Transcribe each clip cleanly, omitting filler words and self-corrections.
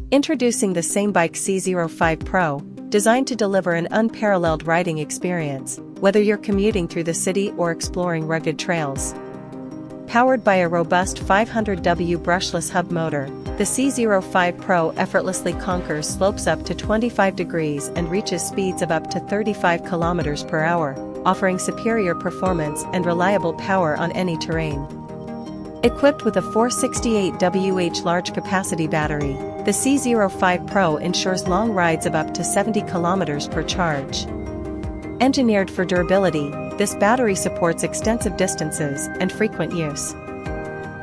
Introducing the SAMEBIKE C05 Pro, designed to deliver an unparalleled riding experience, whether you're commuting through the city or exploring rugged trails. Powered by a robust 500W brushless hub motor, the C05 Pro effortlessly conquers slopes up to 25 degrees and reaches speeds of up to 35 km per hour, offering superior performance and reliable power on any terrain. Equipped with a 468Wh large-capacity battery, the C05 Pro ensures long rides of up to 70 km per charge. Engineered for durability, this battery supports extensive distances and frequent use.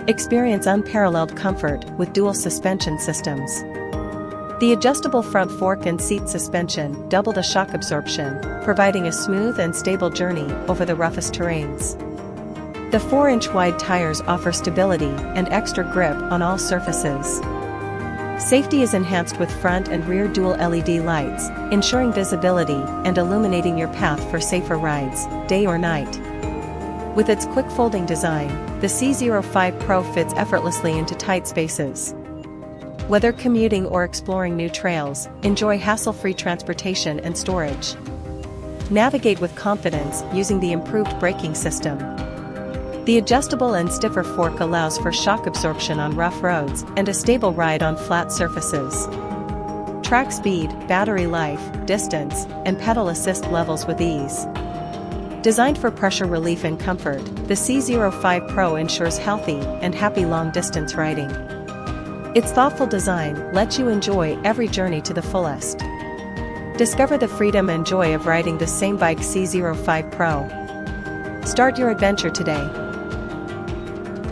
Experience unparalleled comfort with dual suspension systems. The adjustable front fork and seat suspension double the shock absorption, providing a smooth and stable journey over the roughest terrains. The 4-inch wide tires offer stability and extra grip on all surfaces. Safety is enhanced with front and rear dual LED lights, ensuring visibility and illuminating your path for safer rides, day or night. With its quick folding design, the C05 Pro fits effortlessly into tight spaces. Whether commuting or exploring new trails, enjoy hassle-free transportation and storage. Navigate with confidence using the improved braking system. The adjustable and stiffer fork allows for shock absorption on rough roads and a stable ride on flat surfaces. Track speed, battery life, distance, and pedal assist levels with ease. Designed for pressure relief and comfort, the C05 Pro ensures healthy and happy long-distance riding. Its thoughtful design lets you enjoy every journey to the fullest. Discover the freedom and joy of riding the SAMEBIKE C05 Pro. Start your adventure today.